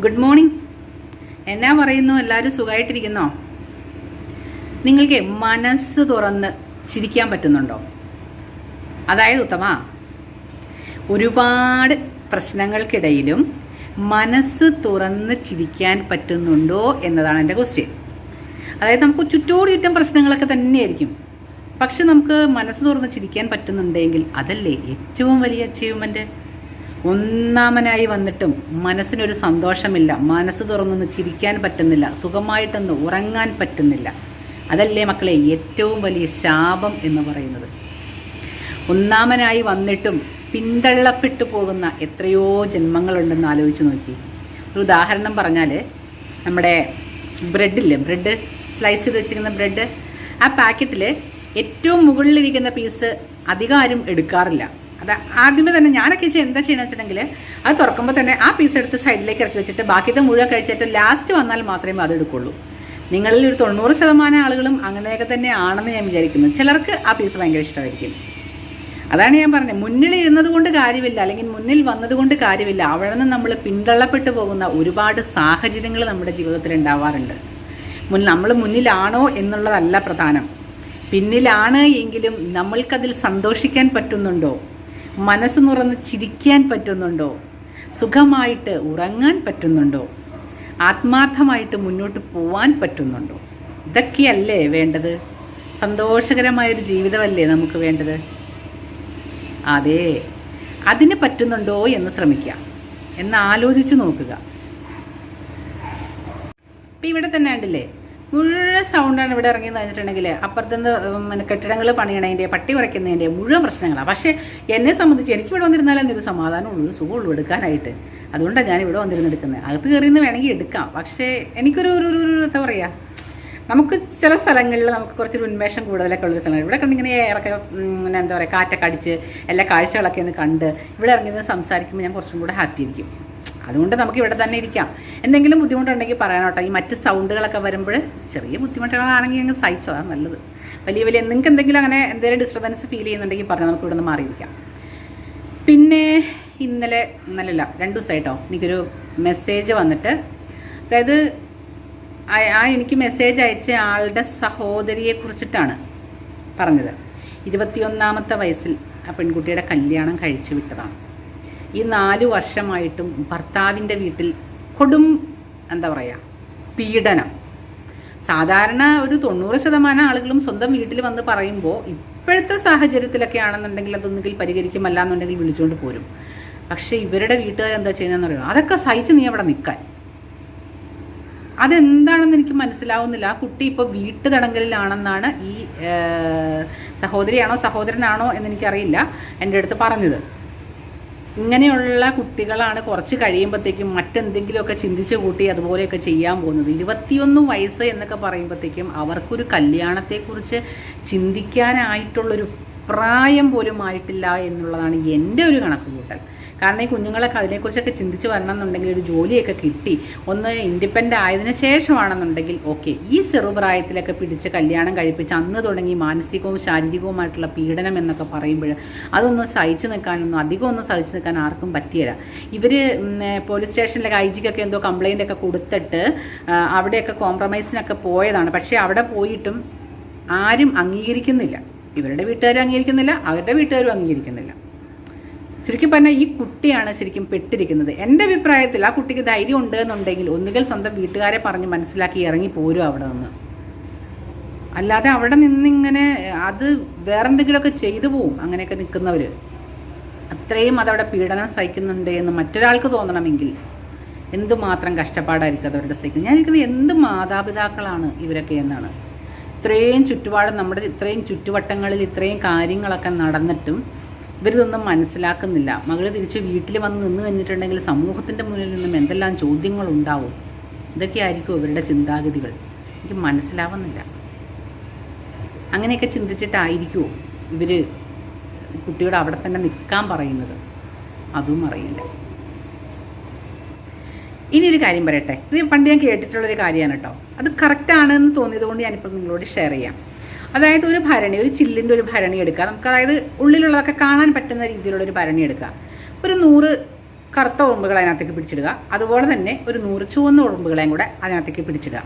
Good morning. എന്നാ പറയുന്നു? എല്ലാവരും സുഖമായിട്ടിരിക്കുന്നോ? നിങ്ങൾക്ക് മനസ്സ് തുറന്ന് ചിരിക്കാൻ പറ്റുന്നുണ്ടോ? അതായത് ഉത്തമ, ഒരുപാട് പ്രശ്നങ്ങൾക്കിടയിലും മനസ്സ് തുറന്ന് ചിരിക്കാൻ പറ്റുന്നുണ്ടോ എന്നതാണ് എൻ്റെ ക്വസ്റ്റ്യൻ. അതായത് നമുക്ക് ചുറ്റോട് ചുറ്റും പ്രശ്നങ്ങളൊക്കെ തന്നെയായിരിക്കും, പക്ഷെ നമുക്ക് മനസ്സ് തുറന്ന് ചിരിക്കാൻ പറ്റുന്നുണ്ടെങ്കിൽ അതല്ലേ ഏറ്റവും വലിയ അച്ചീവ്മെൻറ്റ്. ഒന്നാമനായി വന്നിട്ടും മനസ്സിനൊരു സന്തോഷമില്ല, മനസ്സ് തുറന്നൊന്ന് ചിരിക്കാൻ പറ്റുന്നില്ല, സുഖമായിട്ടൊന്ന് ഉറങ്ങാൻ പറ്റുന്നില്ല. അതല്ലേ മക്കളെ ഏറ്റവും വലിയ ശാപം എന്ന് പറയുന്നത്. ഒന്നാമനായി വന്നിട്ടും പിന്തള്ളപ്പെട്ടു പോകുന്ന എത്രയോ ജന്മങ്ങളുണ്ടെന്ന് ആലോചിച്ച് നോക്കി. ഒരു ഉദാഹരണം പറഞ്ഞാൽ, നമ്മുടെ ബ്രെഡില്ലേ, ബ്രെഡ് സ്ലൈസ് ചെയ്ത് വെച്ചിരിക്കുന്ന ബ്രെഡ്, ആ പാക്കറ്റിൽ ഏറ്റവും മുകളിലിരിക്കുന്ന പീസ് അധികം ആരും എടുക്കാറില്ല. അത് ആദ്യമേ തന്നെ ഞാനൊക്കെ എന്താ ചെയ്യണമെന്ന് വെച്ചിട്ടുണ്ടെങ്കിൽ, അത് തുറക്കുമ്പോൾ തന്നെ ആ പീസ് എടുത്ത് സൈഡിലേക്ക് ഇറക്കി വെച്ചിട്ട് ബാക്കിത്തെ മുഴുവൻ കഴിച്ചിട്ട് ലാസ്റ്റ് വന്നാൽ മാത്രമേ അത് എടുക്കുള്ളൂ. നിങ്ങളിൽ ഒരു 90% ആളുകളും അങ്ങനെയൊക്കെ തന്നെ ആണെന്ന് ഞാൻ വിചാരിക്കുന്നു. ചിലർക്ക് ആ പീസ് ഭയങ്കര ഇഷ്ടമായിരിക്കും. അതാണ് ഞാൻ പറഞ്ഞത്, മുന്നിൽ ഇരുന്നത് കൊണ്ട് കാര്യമില്ല, അല്ലെങ്കിൽ മുന്നിൽ വന്നതുകൊണ്ട് കാര്യമില്ല. അവിടെ നിന്ന് നമ്മൾ പിന്തള്ളപ്പെട്ടു പോകുന്ന ഒരുപാട് സാഹചര്യങ്ങൾ നമ്മുടെ ജീവിതത്തിൽ ഉണ്ടാവാറുണ്ട്. നമ്മൾ മുന്നിലാണോ എന്നുള്ളതല്ല പ്രധാനം, പിന്നിലാണ് എങ്കിലും നമ്മൾക്കതിൽ സന്തോഷിക്കാൻ പറ്റുന്നുണ്ടോ, മനസ്സ് തുറന്ന് ചിരിക്കാൻ പറ്റുന്നുണ്ടോ, സുഖമായിട്ട് ഉറങ്ങാൻ പറ്റുന്നുണ്ടോ, ആത്മാർത്ഥമായിട്ട് മുന്നോട്ട് പോവാൻ പറ്റുന്നുണ്ടോ? ഇതൊക്കെയല്ലേ വേണ്ടത്? സന്തോഷകരമായൊരു ജീവിതമല്ലേ നമുക്ക് വേണ്ടത്? അതെ, അതിന് പറ്റുന്നുണ്ടോ എന്ന് ശ്രമിക്കുക, എന്ന് ആലോചിച്ച് നോക്കുക. ഇപ്പം ഇവിടെ തന്നെ ഉണ്ടല്ലേ, മുഴുവൻ സൗണ്ടാണ് ഇവിടെ ഇറങ്ങിയെന്ന് വെച്ചിട്ടുണ്ടെങ്കിൽ, അപ്പുറത്തുനിന്ന് കെട്ടിടങ്ങൾ പണിയണതിൻ്റെ, പട്ടി കുറയ്ക്കുന്നതിൻ്റെ മുഴുവൻ പ്രശ്നങ്ങളാണ്. പക്ഷേ എന്നെ സംബന്ധിച്ച് എനിക്ക് ഇവിടെ വന്നിരുന്നാലും എന്തൊരു സമാധാനമുള്ളൂ, സുഖമുള്ളൂ എടുക്കാനായിട്ട്. അതുകൊണ്ടാണ് ഞാൻ ഇവിടെ വന്നിരുന്ന് എടുക്കുന്നത്. അകത്ത് കയറിയെന്ന് വേണമെങ്കിൽ എടുക്കാം, പക്ഷേ എനിക്കൊരു എന്താ പറയുക, നമുക്ക് ചില സ്ഥലങ്ങളിൽ നമുക്ക് കുറച്ചൊരു ഉന്മേഷം കൂടുതലൊക്കെ ഉള്ളൊരു സ്ഥലങ്ങൾ. ഇവിടെ കണ്ടിങ്ങനെ ഏറൊക്കെ എന്താ പറയുക, കാറ്റൊക്കെ അടിച്ച് എല്ലാ കാഴ്ചകളൊക്കെ ഒന്ന് കണ്ട് ഇവിടെ ഇറങ്ങിയത് സംസാരിക്കുമ്പോൾ ഞാൻ കുറച്ചും കൂടെ ഹാപ്പി ആയിരിക്കും. അതുകൊണ്ട് നമുക്ക് ഇവിടെ തന്നെ ഇരിക്കാം. എന്തെങ്കിലും ബുദ്ധിമുട്ടുണ്ടെങ്കിൽ പറയാനോട്ടോ. ഈ മറ്റ് സൗണ്ടുകളൊക്കെ വരുമ്പോൾ ചെറിയ ബുദ്ധിമുട്ടുകളാണെങ്കിൽ ഞങ്ങൾ സഹിച്ചോ, അതാണ് നല്ലത്. വലിയ നിങ്ങൾക്ക് എന്തെങ്കിലും അങ്ങനെ എന്തെങ്കിലും ഡിസ്റ്റർബൻസ് ഫീൽ ചെയ്യുന്നുണ്ടെങ്കിൽ പറഞ്ഞാൽ നമുക്ക് ഇവിടെ നിന്ന് മാറിയിരിക്കാം. പിന്നെ ഇന്നലെയല്ല 2 ദിവസമായിട്ടോ എനിക്കൊരു മെസ്സേജ് വന്നിട്ട്, അതായത് എനിക്ക് മെസ്സേജ് അയച്ച ആളുടെ സഹോദരിയെ കുറിച്ചിട്ടാണ് പറഞ്ഞത്. 21ാമത്തെ വയസ്സിൽ ആ പെൺകുട്ടിയുടെ കല്യാണം കഴിച്ചു വിട്ടതാണ്. ഈ 4 വർഷമായിട്ടും ഭർത്താവിൻ്റെ വീട്ടിൽ എന്താ പറയുക, പീഡനം. സാധാരണ ഒരു 90% ആളുകളും സ്വന്തം വീട്ടിൽ വന്ന് പറയുമ്പോൾ ഇപ്പോഴത്തെ സാഹചര്യത്തിലൊക്കെ ആണെന്നുണ്ടെങ്കിൽ അതൊന്നുകിൽ പരിഹരിക്കും, അല്ലാന്നുണ്ടെങ്കിൽ വിളിച്ചുകൊണ്ട് പോരും. പക്ഷേ ഇവരുടെ വീട്ടുകാരെന്താ ചെയ്യുന്നതെന്ന് പറയുമോ, അതൊക്കെ സഹിച്ച് നീ അവിടെ നിൽക്കാൻ. അതെന്താണെന്ന് എനിക്ക് മനസ്സിലാവുന്നില്ല. ആ കുട്ടി ഇപ്പോൾ വീട്ടുതടങ്കലിലാണെന്നാണ് ഈ സഹോദരിയാണോ സഹോദരനാണോ എന്നെനിക്കറിയില്ല എൻ്റെ അടുത്ത് പറഞ്ഞത്. ഇങ്ങനെയുള്ള കുട്ടികളാണ് കുറച്ച് കഴിയുമ്പോഴത്തേക്കും മറ്റെന്തെങ്കിലുമൊക്കെ ചിന്തിച്ച് കൂട്ടി അതുപോലെയൊക്കെ ചെയ്യാൻ പോകുന്നത്. 21 വയസ്സ് എന്നൊക്കെ പറയുമ്പോഴത്തേക്കും അവർക്കൊരു കല്യാണത്തെക്കുറിച്ച് ചിന്തിക്കാനായിട്ടുള്ളൊരു പ്രായം പോലും ആയിട്ടില്ല എന്നുള്ളതാണ് എൻ്റെ ഒരു കണക്കുകൂട്ടൽ. കാരണം ഈ കുഞ്ഞുങ്ങളൊക്കെ അതിനെക്കുറിച്ചൊക്കെ ചിന്തിച്ച് വരണം എന്നുണ്ടെങ്കിൽ ഒരു ജോലിയൊക്കെ കിട്ടി ഒന്ന് ഇൻഡിപെൻഡൻ്റ് ആയതിനു ശേഷമാണെന്നുണ്ടെങ്കിൽ ഓക്കെ. ഈ ചെറുപ്രായത്തിലൊക്കെ പിടിച്ച് കല്യാണം കഴിപ്പിച്ച് അന്ന് തുടങ്ങി മാനസികവും ശാരീരികവുമായിട്ടുള്ള പീഡനം എന്നൊക്കെ പറയുമ്പോൾ അതൊന്നും സഹിച്ചു നിൽക്കാനൊന്നും അധികമൊന്നും സഹിച്ചു നിൽക്കാൻ ആർക്കും പറ്റിയില്ല. ഇവർ പോലീസ് സ്റ്റേഷനിലൊക്കെ ഐജിക്കൊക്കെ എന്തോ കംപ്ലൈൻ്റ് ഒക്കെ കൊടുത്തിട്ട് അവിടെയൊക്കെ കോംപ്രമൈസിനൊക്കെ പോയതാണ്. പക്ഷേ അവിടെ പോയിട്ടും ആരും അംഗീകരിക്കുന്നില്ല. ഇവരുടെ വീട്ടുകാരും അംഗീകരിക്കുന്നില്ല, അവരുടെ വീട്ടുകാരും അംഗീകരിക്കുന്നില്ല. ശരിക്കും പറഞ്ഞാൽ ഈ കുട്ടിയാണ് ശരിക്കും പെട്ടിരിക്കുന്നത്. എൻ്റെ അഭിപ്രായത്തിൽ ആ കുട്ടിക്ക് ധൈര്യം ഉണ്ട് എന്നുണ്ടെങ്കിൽ ഒന്നുകിൽ സ്വന്തം വീട്ടുകാരെ പറഞ്ഞ് മനസ്സിലാക്കി ഇറങ്ങി പോരും അവിടെ നിന്ന്. അല്ലാതെ അവിടെ നിന്നിങ്ങനെ അത് വേറെന്തെങ്കിലുമൊക്കെ ചെയ്തു പോവും. അങ്ങനെയൊക്കെ നിൽക്കുന്നവർ അത്രയും അതവിടെ പീഡനം സഹിക്കുന്നുണ്ട് എന്ന് മറ്റൊരാൾക്ക് തോന്നണമെങ്കിൽ എന്തുമാത്രം കഷ്ടപ്പാടായിരിക്കും അതവരുടെ സഹിക്കുന്നത്. ഞാൻ ഇരിക്കുന്നത് എന്ത് മാതാപിതാക്കളാണ് ഇവരൊക്കെ എന്നാണ്. ഇത്രയും ചുറ്റുപാട്, നമ്മുടെ ഇത്രയും ചുറ്റുവട്ടങ്ങളിൽ ഇത്രയും കാര്യങ്ങളൊക്കെ നടന്നിട്ടും ഇവരിതൊന്നും മനസ്സിലാക്കുന്നില്ല. മകൾ തിരിച്ച് വീട്ടിൽ വന്ന് നിന്ന് കഴിഞ്ഞിട്ടുണ്ടെങ്കിൽ സമൂഹത്തിൻ്റെ മുന്നിൽ നിന്നും എന്തെല്ലാം ചോദ്യങ്ങളുണ്ടാവും. ഇതൊക്കെയായിരിക്കും ഇവരുടെ ചിന്താഗതികൾ. എനിക്ക് മനസ്സിലാവുന്നില്ല. അങ്ങനെയൊക്കെ ചിന്തിച്ചിട്ടായിരിക്കുമോ ഇവർ കുട്ടിയോട് അവിടെ തന്നെ നിൽക്കാൻ പറയുന്നത്? അതും അറിയില്ല. ഇനിയൊരു കാര്യം പറയട്ടെ, ഇത് പണ്ട് ഞാൻ കേട്ടിട്ടുള്ളൊരു കാര്യമാണ് കേട്ടോ. അത് കറക്റ്റാണെന്ന് തോന്നിയത് കൊണ്ട് ഞാനിപ്പോൾ നിങ്ങളോട് ഷെയർ ചെയ്യാം. അതായത് ഒരു ഭരണി, ഒരു ചില്ലിൻ്റെ ഒരു ഭരണി എടുക്കുക. നമുക്ക് അതായത് ഉള്ളിലുള്ളതൊക്കെ കാണാൻ പറ്റുന്ന രീതിയിലുള്ളൊരു ഭരണി എടുക്കുക. ഒരു 100 കറുത്ത ഉറുമ്പുകൾ അതിനകത്തേക്ക് പിടിച്ചിടുക. അതുപോലെ തന്നെ ഒരു 100 ചുവന്ന ഉറുമ്പുകളെയും കൂടെ അതിനകത്തേക്ക് പിടിച്ചിടുക.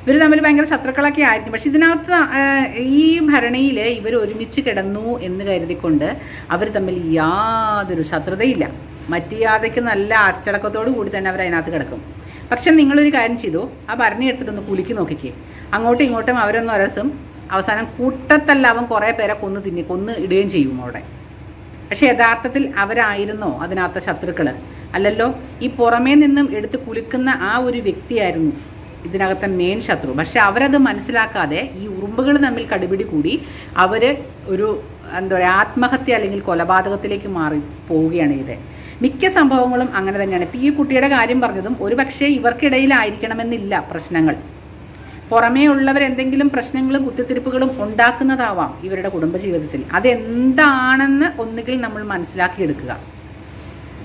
ഇവർ തമ്മിൽ ഭയങ്കര ശത്രുക്കളൊക്കെ ആയിരിക്കും. പക്ഷെ ഇതിനകത്ത് ഈ ഭരണിയിൽ ഇവർ ഒരുമിച്ച് കിടന്നു എന്ന് കരുതിക്കൊണ്ട് അവർ തമ്മിൽ യാതൊരു ശത്രുതയില്ല. മര്യാദയ്ക്ക് നല്ല അച്ചടക്കത്തോടു കൂടി തന്നെ അവർ അതിനകത്ത് കിടക്കും. പക്ഷെ നിങ്ങളൊരു കാര്യം ചെയ്തു, ആ ഭരണി എടുത്തിട്ടൊന്ന് കുലുക്കി നോക്കിക്കേ. അങ്ങോട്ടും ഇങ്ങോട്ടും അവരൊന്നും ഒരസം അവസാനം കൂട്ടത്തല്ല അവൻ കുറേ പേരെ കൊന്ന് ഇടുകയും ചെയ്യും അവിടെ. പക്ഷെ യഥാർത്ഥത്തിൽ അവരായിരുന്നോ അതിനകത്ത് ശത്രുക്കൾ? അല്ലല്ലോ. ഈ പുറമേ നിന്നും എടുത്ത് കുലുക്കുന്ന ആ ഒരു വ്യക്തിയായിരുന്നു ഇതിനകത്തെ മെയിൻ ശത്രു. പക്ഷെ അവരത് മനസ്സിലാക്കാതെ ഈ ഉറുമ്പുകൾ തമ്മിൽ കടിപിടി കൂടി അവർ ഒരു എന്താ പറയുക ആത്മഹത്യ അല്ലെങ്കിൽ കൊലപാതകത്തിലേക്ക് മാറി പോവുകയാണ് ഇത്. മിക്ക സംഭവങ്ങളും അങ്ങനെ തന്നെയാണ്. ഇപ്പോൾ ഈ കുട്ടിയുടെ കാര്യം പറഞ്ഞതും ഒരു പക്ഷേ ഇവർക്കിടയിലായിരിക്കണമെന്നില്ല പ്രശ്നങ്ങൾ. പുറമേ ഉള്ളവരെന്തെങ്കിലും പ്രശ്നങ്ങളും കുത്തിത്തിരിപ്പുകളും ഉണ്ടാക്കുന്നതാവാം ഇവരുടെ കുടുംബജീവിതത്തിൽ. അതെന്താണെന്ന് ഒന്നുകിൽ നമ്മൾ മനസ്സിലാക്കിയെടുക്കുക.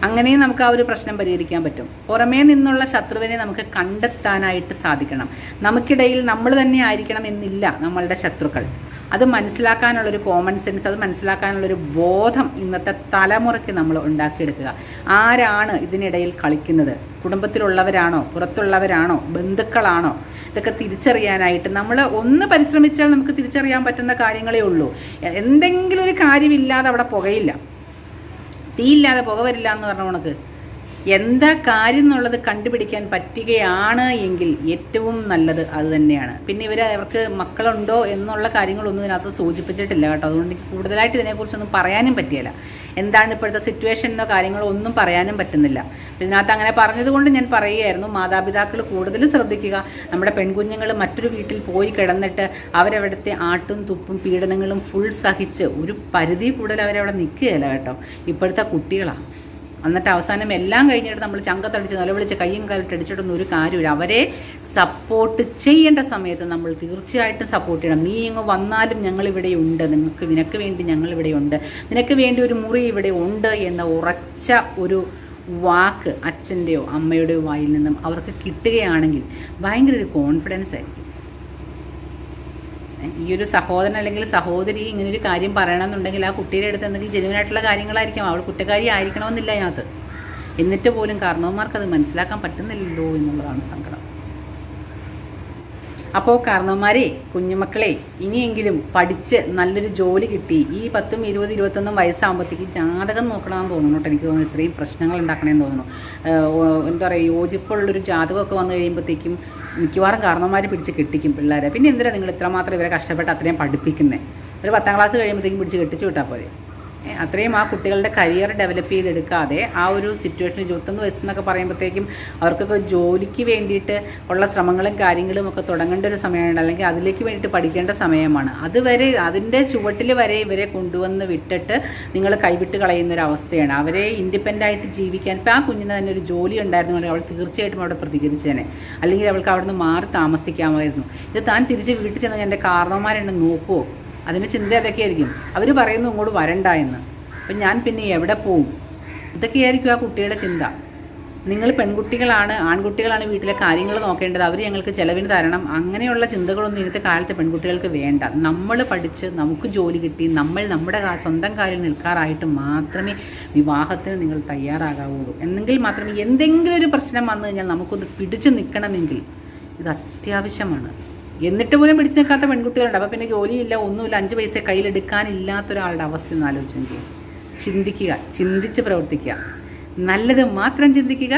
അങ്ങനെയും നമുക്ക് ആ ഒരു പ്രശ്നം പരിഹരിക്കാൻ പറ്റും. പുറമേ നിന്നുള്ള ശത്രുവിനെ നമുക്ക് കണ്ടെത്താനായിട്ട് സാധിക്കണം. നമുക്കിടയിൽ നമ്മൾ തന്നെ ആയിരിക്കണം എന്നില്ല നമ്മളുടെ ശത്രുക്കൾ. അത് മനസ്സിലാക്കാനുള്ളൊരു കോമൺ സെൻസ്, അത് മനസ്സിലാക്കാനുള്ളൊരു ബോധം ഇന്നത്തെ തലമുറയ്ക്ക് നമ്മൾ ഉണ്ടാക്കിയെടുക്കുക. ആരാണ് ഇതിനിടയിൽ കളിക്കുന്നത്? കുടുംബത്തിലുള്ളവരാണോ, പുറത്തുള്ളവരാണോ, ബന്ധുക്കളാണോ? ഇതൊക്കെ തിരിച്ചറിയാനായിട്ട് നമ്മൾ ഒന്ന് പരിശ്രമിച്ചാൽ നമുക്ക് തിരിച്ചറിയാൻ പറ്റുന്ന കാര്യങ്ങളേ ഉള്ളൂ. എന്തെങ്കിലും ഒരു കാര്യമില്ലാതെ അവിടെ പുകയില്ല, തീയില്ലാതെ പുക വരില്ല എന്ന് പറഞ്ഞ കണക്ക് എന്താ കാര്യം എന്നുള്ളത് കണ്ടുപിടിക്കാൻ പറ്റുകയാണ് എങ്കിൽ ഏറ്റവും നല്ലത് അത് തന്നെയാണ്. പിന്നെ അവർക്ക് മക്കളുണ്ടോ എന്നുള്ള കാര്യങ്ങളൊന്നും ഇതിനകത്ത് സൂചിപ്പിച്ചിട്ടില്ല കേട്ടോ. അതുകൊണ്ട് എനിക്ക് കൂടുതലായിട്ട് ഇതിനെക്കുറിച്ചൊന്നും പറയാനും പറ്റിയില്ല. എന്താണ് ഇപ്പോഴത്തെ സിറ്റുവേഷൻ എന്നോ കാര്യങ്ങളോ ഒന്നും പറയാനും പറ്റുന്നില്ല. ഇതിനകത്ത് അങ്ങനെ പറഞ്ഞതുകൊണ്ട് ഞാൻ പറയുകയായിരുന്നു, മാതാപിതാക്കൾ കൂടുതൽ ശ്രദ്ധിക്കുക. നമ്മുടെ പെൺകുഞ്ഞുങ്ങൾ മറ്റൊരു വീട്ടിൽ പോയി കിടന്നിട്ട് അവരവിടുത്തെ ആട്ടും തുപ്പും പീഡനങ്ങളും ഫുൾ സഹിച്ച് ഒരു പരിധി കൂടുതൽ അവരവിടെ നിൽക്കുകയില്ല കേട്ടോ. ഇപ്പോഴത്തെ കുട്ടികളാണ്. എന്നിട്ട് അവസാനം എല്ലാം കഴിഞ്ഞിട്ട് നമ്മൾ ചങ്കത്തടിച്ച് നിലവിളിച്ച് കയ്യും കാലിട്ടടിച്ചിട്ടൊന്നും ഒരു കാര്യമില്ല. അവരെ സപ്പോർട്ട് ചെയ്യേണ്ട സമയത്ത് നമ്മൾ തീർച്ചയായിട്ടും സപ്പോർട്ട് ചെയ്യണം. നീ ഇങ്ങ് വന്നാലും ഞങ്ങളിവിടെയുണ്ട്, നിനക്ക് വേണ്ടി ഞങ്ങളിവിടെയുണ്ട്, നിനക്ക് വേണ്ടി ഒരു മുറി ഇവിടെ ഉണ്ട് എന്ന ഉറച്ച ഒരു വാക്ക് അച്ഛൻ്റെയോ അമ്മയുടെയോ വായിൽ നിന്നും അവർക്ക് കിട്ടുകയാണെങ്കിൽ ഭയങ്കര ഒരു കോൺഫിഡൻസ് ആയിരിക്കും. ഈ ഒരു സഹോദരൻ അല്ലെങ്കിൽ സഹോദരി ഇങ്ങനൊരു കാര്യം പറയണമെന്നുണ്ടെങ്കിൽ ആ കുട്ടിയുടെ അടുത്ത് എന്തെങ്കിലും ജെനുവിനായിട്ടുള്ള കാര്യങ്ങളായിരിക്കും. അവൾ കുറ്റക്കാരി ആയിരിക്കണമെന്നില്ല അതിനകത്ത്. എന്നിട്ട് പോലും കാരണവന്മാർക്ക് അത് മനസ്സിലാക്കാൻ പറ്റുന്നില്ലല്ലോ എന്നുള്ളതാണ് സങ്കടം. അപ്പോൾ കാരണവന്മാരെ, കുഞ്ഞുമക്കളെ, ഇനിയെങ്കിലും പഠിച്ച് നല്ലൊരു ജോലി കിട്ടി ഈ 10, 20, 21 വയസ്സാകുമ്പോഴത്തേക്ക് ജാതകം നോക്കണമെന്ന് തോന്നുന്നു കേട്ടോ. എനിക്ക് തോന്നുന്നു ഇത്രയും പ്രശ്നങ്ങൾ ഉണ്ടാക്കണമെന്ന് തോന്നുന്നു. എന്താ പറയുക, യോജിപ്പുള്ളൊരു ജാതകമൊക്കെ വന്നു കഴിയുമ്പോഴത്തേക്കും മിക്കവാറും കാരണവന്മാർ പിടിച്ച് കെട്ടിക്കും പിള്ളേരെ. പിന്നെ എന്തിനാണ് നിങ്ങൾ ഇത്രമാത്രം ഇവരെ കഷ്ടപ്പെട്ട് അത്രയും പഠിപ്പിക്കുന്നത്? ഒരു 10ാം ക്ലാസ് കഴിയുമ്പോഴത്തേക്കും പിടിച്ച് കെട്ടിച്ചു വിട്ടാൽ പോരെ. അത്രയും ആ കുട്ടികളുടെ കരിയർ ഡെവലപ്പ് ചെയ്തെടുക്കാതെ ആ ഒരു സിറ്റുവേഷൻ 21 വയസ്സെന്നൊക്കെ പറയുമ്പോഴത്തേക്കും അവർക്കൊക്കെ ജോലിക്ക് വേണ്ടിയിട്ട് ഉള്ള ശ്രമങ്ങളും കാര്യങ്ങളും ഒക്കെ തുടങ്ങേണ്ട ഒരു സമയമാണ്, അല്ലെങ്കിൽ അതിലേക്ക് വേണ്ടിയിട്ട് പഠിക്കേണ്ട സമയമാണ്. അതുവരെ അതിൻ്റെ ചുവട്ടിൽ വരെ ഇവരെ കൊണ്ടുവന്ന് വിട്ടിട്ട് നിങ്ങൾ കൈവിട്ട് കളയുന്നൊരവസ്ഥയാണ്. അവരെ ഇൻഡിപെൻഡൻ്റ് ആയിട്ട് ജീവിക്കാൻ ഇപ്പോൾ ആ കുഞ്ഞിന് തന്നെ ഒരു ജോലി ഉണ്ടായിരുന്നുണ്ടെങ്കിൽ അവൾ തീർച്ചയായിട്ടും അവിടെ പ്രതികരിച്ചേനെ, അല്ലെങ്കിൽ അവൾക്ക് അവിടെ നിന്ന് മാറി താമസിക്കാമായിരുന്നു. ഇത് താൻ തിരിച്ച് വീട്ടിൽ ചെന്ന് എൻ്റെ കാരണവന്മാരെന്നെ നോക്കുമോ? അതിന് ചിന്ത അതൊക്കെയായിരിക്കും. അവർ പറയുന്നു ഇങ്ങോട്ട് വരണ്ട എന്ന്. അപ്പം ഞാൻ പിന്നെ എവിടെ പോവും? ഇതൊക്കെയായിരിക്കും ആ കുട്ടിയുടെ ചിന്ത. നിങ്ങൾ പെൺകുട്ടികളാണ്, ആൺകുട്ടികളാണ് വീട്ടിലെ കാര്യങ്ങൾ നോക്കേണ്ടത്, അവർ ഞങ്ങൾക്ക് ചിലവിന് തരണം, അങ്ങനെയുള്ള ചിന്തകളൊന്നും ഇന്നത്തെ കാലത്തെ പെൺകുട്ടികൾക്ക് വേണ്ട. നമ്മൾ പഠിച്ച് നമുക്ക് ജോലി കിട്ടി നമ്മൾ നമ്മുടെ സ്വന്തം കാലിൽ നിൽക്കാറായിട്ട് മാത്രമേ വിവാഹത്തിന് നിങ്ങൾ തയ്യാറാകാവുള്ളൂ. എന്നെങ്കിൽ മാത്രമേ എന്തെങ്കിലും ഒരു പ്രശ്നം വന്നു കഴിഞ്ഞാൽ നമുക്കൊന്ന് പിടിച്ച് നിൽക്കണമെങ്കിൽ ഇത് അത്യാവശ്യമാണ്. എന്നിട്ട് പോലും പിടിച്ചു നിൽക്കാത്ത പെൺകുട്ടികളുണ്ട്. അപ്പോൾ പിന്നെ ജോലിയില്ല, ഒന്നുമില്ല, 5 പൈസ കയ്യിലെടുക്കാനില്ലാത്തൊരാളുടെ അവസ്ഥ ഒന്ന് ആലോചിച്ച് ചിന്തിക്കുക, ചിന്തിച്ച് പ്രവർത്തിക്കുക, നല്ലത് മാത്രം ചിന്തിക്കുക,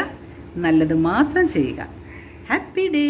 നല്ലത് മാത്രം ചെയ്യുക. Happy day.